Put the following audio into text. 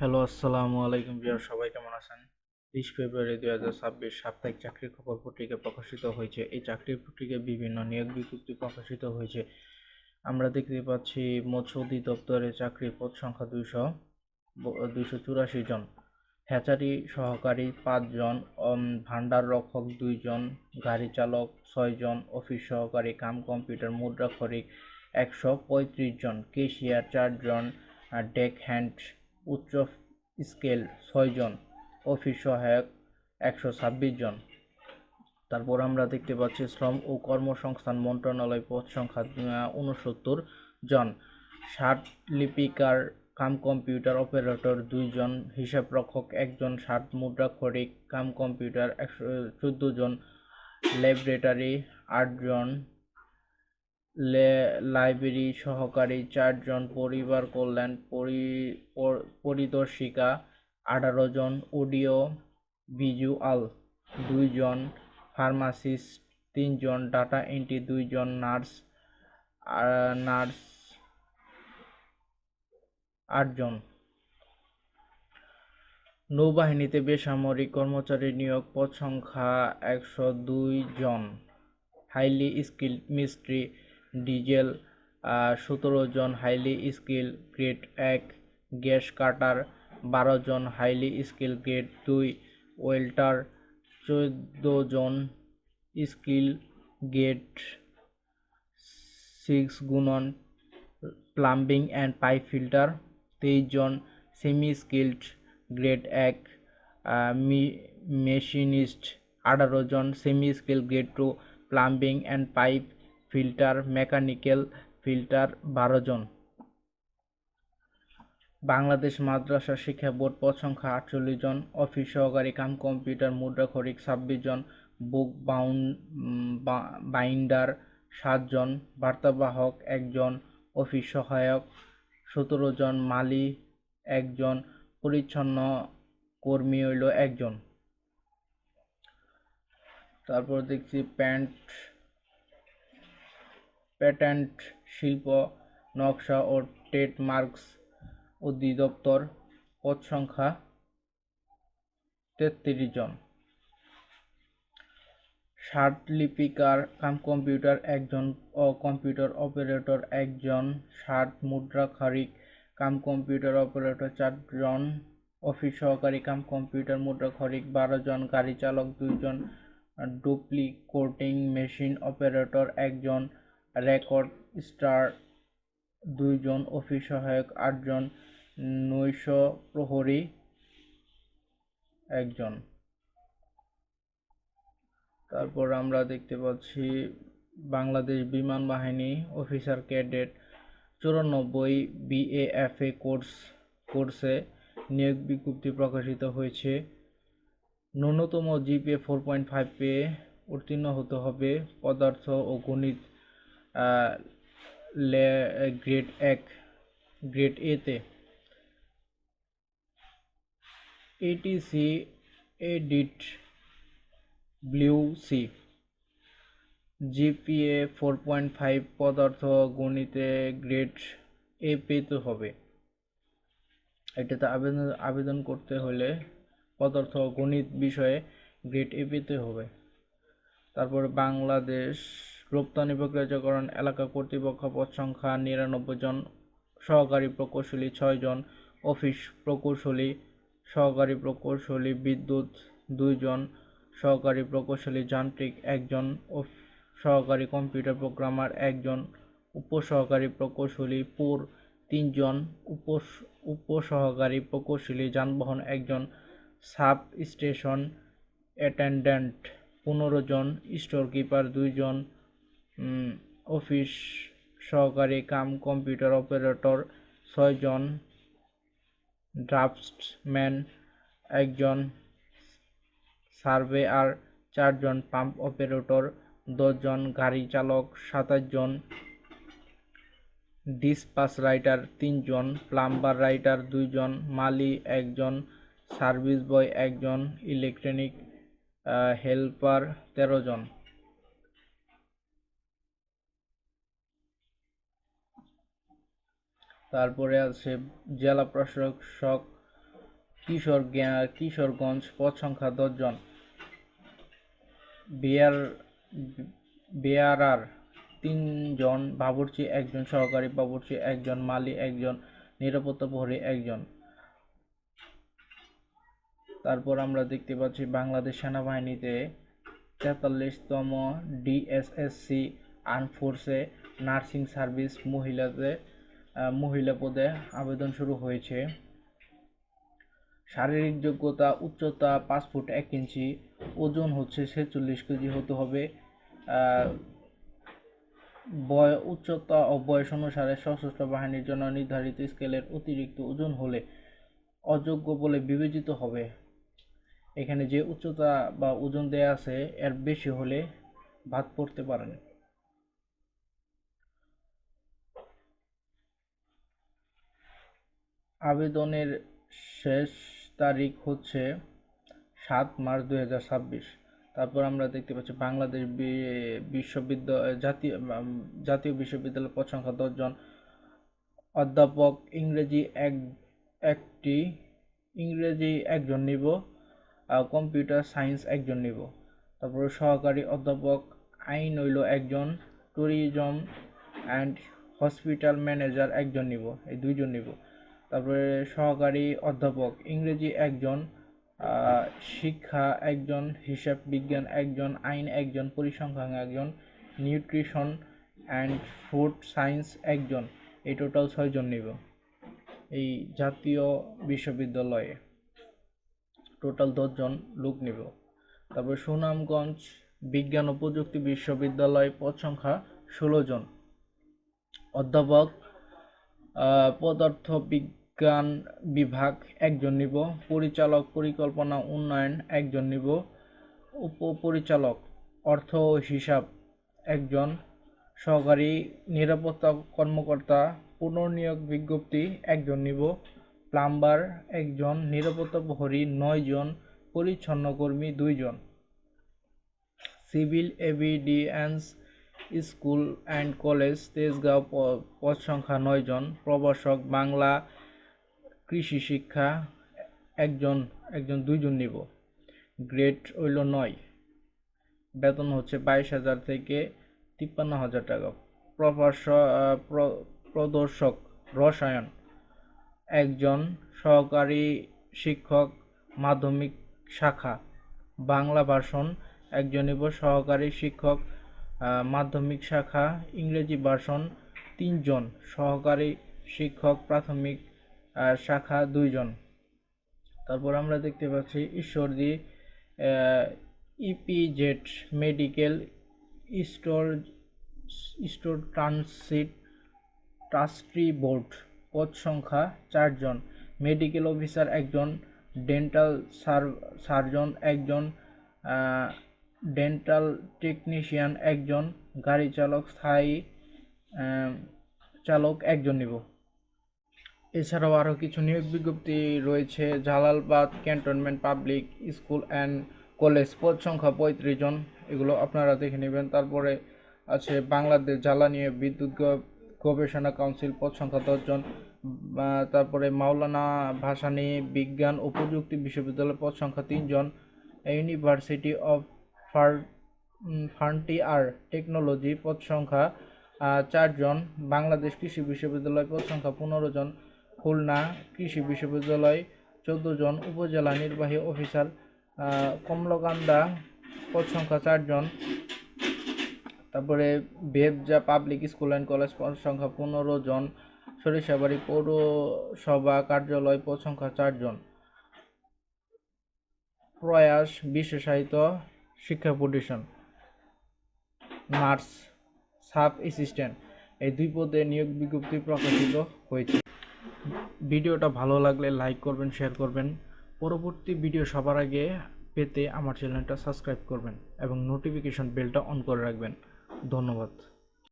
Hello, আসসালামু আলাইকুম viewer, সবাই কেমন আছেন? 30 ফেব্রুয়ারি 2026 সাপ্তাহিক চাকরির খবর পত্রিকা প্রকাশিত হয়েছে। এই চাকরির পত্রিকায় বিভিন্ন নিয়োগ বিজ্ঞপ্তি প্রকাশিত হয়েছে। আমরা দেখতে পাচ্ছি মৎস্য অধিদপ্তরে চাকরির পদ সংখ্যা 284 জন, হ্যাচারি সহকারী 5 জন, ভান্ডার রক্ষক 2 জন, গাড়ি চালক 6 জন, অফিস সহকারী কাম কম্পিউটার মুদ্রাক্ষরিক 135 জন, কেশিয়ার 4 জন, ডেক হ্যান্ড উচ্চ স্কেল 6 জন, অফিস সহায়ক 126 জন। তারপর আমরা দেখতে পাচ্ছি শ্রম ও কর্মসংস্থান মন্ত্রণালয় পদ সংখ্যা 69 জন, ষাট লিপিকার কাম কম্পিউটার অপারেটর 2 জন, হিসাবরক্ষক 1 জন, ষাট মুদ্রাক্ষরিক কাম কম্পিউটার 14 জন, ল্যাবরেটরি 8 জন, লাইব্রেরি সহকারী 4 জন, পরিবার কল্যাণ পরিদর্শিকা 18 জন, অডিও ভিজুয়াল 2 জন, ফার্মাসিস্ট 3 জন, ডাটা এন্ট্রি 2 জন, নার্স 8 জন। নৌবাহিনীতে বেসামরিক কর্মচারী নিয়োগ পদ সংখ্যা 102 জন, হাইলি স্কিল্ড মিস্ত্রি ডিজেল 17 জন, highly skill grade 1 gas cutter 12 জন, হাইলি স্কিল গ্রেড 2 ওয়েল্টার 14 জন, স্কিল গ্রেড 6 গুণন প্লাম্বিং অ্যান্ড পাইপ ফিল্টার 23 জন, সেমি স্কিল্ড গ্রেড 1 মেশিনিস্ট 18 জন, semi skill grade 2 plumbing and pipe filter mechanical filter 12 জন। বাংলাদেশ মাদ্রাসা শিক্ষা বোর্ড পদ সংখ্যা 48 জন, অফিস সহকারী কাম কম্পিউটার মুদ্রাক্ষরিক 26 জন, বুক বাইন্ডার 7 জন, বার্তাবাহক 1 জন, অফিস সহায়ক 17 জন, মালি 1 জন, পরিচ্ছন্ন কর্মী 1 জন। তারপর দেখছি প্যাটেন্ট শিল্প নকশা ও ট্রেডমার্কস অধিদপ্তর পদ সংখ্যা 33 জন, ষাট লিপিকার কাম কম্পিউটার 1 জন ও কম্পিউটার অপারেটর 1 জন, ষাট মুদ্রাক্ষরিক কাম কম্পিউটার অপারেটর 4 জন, অফিস সহকারী কাম কম্পিউটার মুদ্রাক্ষরিক 12 জন, গাড়ি চালক 2 জন, ডুপ্লিকেটিং মেশিন অপারেটর 1 জন, রেকর্ড স্টার 2 জন, অফিস সহায়ক 8 জন, নৈশ প্রহরী 1 জন। তারপর আমরা দেখতে পাচ্ছি বাংলাদেশ বিমান বাহিনী অফিসার ক্যাডেট 94 BAFA কোর্সে নিয়োগ বিজ্ঞপ্তি প্রকাশিত হয়েছে। ন্যূনতম জিপিএ 4.5 পেয়ে উত্তীর্ণ হতে হবে। পদার্থ ও গণিত গ্রেড এতে। এটিসি এডিট ব্লিউ সি, জিপিএ 4.5 পদার্থ গণিতে গ্রেড এ পেতে হবে। এটাতে আবেদন করতে হলে পদার্থ গণিত বিষয়ে গ্রেড এ পেতে হবে। তারপরে বাংলাদেশ রপ্তানি প্রক্রিয়াকরণ এলাকা কর্তৃপক্ষ পদ সংখ্যা 99 জন, সহকারী প্রকৌশলী 6 জন, অফিস প্রকৌশলী, সহকারী প্রকৌশলী বিদ্যুৎ 2 জন, সহকারী প্রকৌশলী যান্ত্রিক 1 জন, সহকারী কম্পিউটার প্রোগ্রামার 1 জন, উপসহকারী প্রকৌশলী পুর 3 জন, উপসহকারী প্রকৌশলী যানবাহন 1 জন, সাব স্টেশন অ্যাটেন্ডেন্ট 15 জন, স্টোর কিপার 2 জন, অফিস সহকারী কাম কম্পিউটার অপারেটর 6 জন, ড্রাফটসম্যান 1 জন, সার্ভেয়ার 4 জন, পাম্প অপারেটর 10 জন, গাড়ি চালক 27 জন, ডিসপাস রাইটার 3 জন, প্লাম্বার রাইটার 2 জন, মালি 1 জন, সার্ভিস বয় 1 জন, ইলেকট্রনিক হেল্পার 13 জন। তারপরে আছে জেলা প্রশাসক কিশোরগঞ্জ পদ সংখ্যা 10 জন। বেয়ারার 3 জন, বাবুর্চি 1 জন, সহকারী বাবুর্চি 1 জন, মালি 1 জন, নিরাপত্তা প্রহরী 1 জন। তারপর আমরা দেখতে পাচ্ছি বাংলাদেশ সেনাবাহিনীতে 43তম ডিএসএসসি আর্ম ফোর্সে নার্সিং সার্ভিস মহিলা পদে আবেদন শুরু হয়েছে। শারীরিক যোগ্যতা উচ্চতা 5 ফুট 1 ইঞ্চি, ওজন হচ্ছে 46 কেজি হতে হবে। উচ্চতা ও বয়স অনুসারে সশস্ত্র বাহিনীর জন্য নির্ধারিত স্কেলের অতিরিক্ত ওজন হলে অযোগ্য বলে বিবেচিত হবে। এখানে যে উচ্চতা বা ওজন দেয়া আছে এর বেশি হলে বাদ পড়তে পারেন। আবেদনের শেষ তারিখ হচ্ছে 7 মার্চ 2026। তারপর আমরা দেখতে পাচ্ছি বাংলাদেশ জাতীয় বিশ্ববিদ্যালয় পদ সংখ্যা 10 জন, অধ্যাপক ইংরেজি একজন নিব, কম্পিউটার সায়েন্স 1 জন নিব। তারপরে সহকারী অধ্যাপক আইন হইল 1 জন, ট্যুরিজম অ্যান্ড হসপিটাল ম্যানেজার 1 জন নিব, এই 2 জন নিব। তারপরে সহকারী অধ্যাপক ইংরেজি 1 জন, শিক্ষা 1 জন, হিসাব বিজ্ঞান 1 জন, আইন 1 জন, পরিসংখ্যান 1 জন, নিউট্রিশন অ্যান্ড ফুড সায়েন্স 1 জন, এই টোটাল 6 জন নিব এই জাতীয় বিশ্ববিদ্যালয়ে। টোটাল 10 জন লোক নিব। তারপর সুনামগঞ্জ বিজ্ঞান ও প্রযুক্তি বিশ্ববিদ্যালয় পদ সংখ্যা 16 জন, অধ্যাপক পদার্থ বিজ্ঞান বিভাগ 1 জন নিব, পরিচালক পরিকল্পনা উন্নয়ন 1 জন নিব, উপপরিচালক অর্থ ও হিসাব 1 জন, সহকারী নিরাপত্তা কর্মকর্তা পুনর্নিয়োগ বিজ্ঞপ্তি 1 জন নিব, প্লাম্বার 1 জন, নিরাপত্তা প্রহরী 9 জন, পরিচ্ছন্ন কর্মী 2 জন। Civil evidence school and college Tejgaon পদ সংখ্যা 9 জন, প্রভাষক বাংলা কৃষি শিক্ষা 1 জন 2 জন নিব, গ্রেড হইল 9, বেতন হচ্ছে 22,000 থেকে 53,000 টাকা। প্রদর্শক রসায়ন 1 জন, সহকারী শিক্ষক মাধ্যমিক শাখা বাংলা ভার্সন 1 জন নিব, সহকারী শিক্ষক মাধ্যমিক শাখা ইংরেজি ভার্সন 3 জন, সহকারী শিক্ষক প্রাথমিক শাখা 2 জন। তারপর আমরা দেখতে পাচ্ছি Ishwardi EPZ medical store trustee board পদ সংখ্যা 4 জন, মেডিকেল অফিসার 1 জন, ডেন্টাল সার্জন 1 জন, ডেন্টাল টেকনিশিয়ান 1 জন, গাড়ি চালক স্থায়ী চালক 1 জন নিব। এছাড়াও আরও কিছু নিয়োগ বিজ্ঞপ্তি রয়েছে। Jalalabad cantonment public school and college পদ সংখ্যা 35 জন, এগুলো আপনারা দেখে নেবেন। তারপরে আছে বাংলাদেশ জ্বালানি বিদ্যুৎ গবেষণা কাউন্সিল পদ সংখ্যা 10 জন। তারপরে মাওলানা ভাসানী বিজ্ঞান ও প্রযুক্তি বিশ্ববিদ্যালয় পদ সংখ্যা 3 জন। ইউনিভার্সিটি অফ ফার্নটিয়ার টেকনোলজি পদ সংখ্যা 4 জন। বাংলাদেশ কৃষি বিশ্ববিদ্যালয় পদ সংখ্যা 15 জন। খুলনা কৃষি বিশ্ববিদ্যালয় 14 জন। উপজেলা নির্বাহী অফিসার কমলকান্দা পদ সংখ্যা 4 জন। তারপরে বেবজা পাবলিক স্কুল অ্যান্ড কলেজ পদ সংখ্যা 15 জন। সরিষাবাড়ি পৌরসভা কার্যালয় পদ সংখ্যা 4 জন। প্রয়াস বিশেষায়িত শিক্ষা প্রতিষ্ঠান নার্স সাব অ্যাসিস্ট্যান্ট এই 2 পদে নিয়োগ বিজ্ঞপ্তি প্রকাশিত হয়েছে। ভিডিওটা ভালো লাগলে লাইক করবেন, শেয়ার করবেন। পরবর্তী ভিডিও সবার আগে পেতে আমার চ্যানেলটা সাবস্ক্রাইব করবেন এবং নোটিফিকেশন বেলটা অন করে রাখবেন। ধন্যবাদ।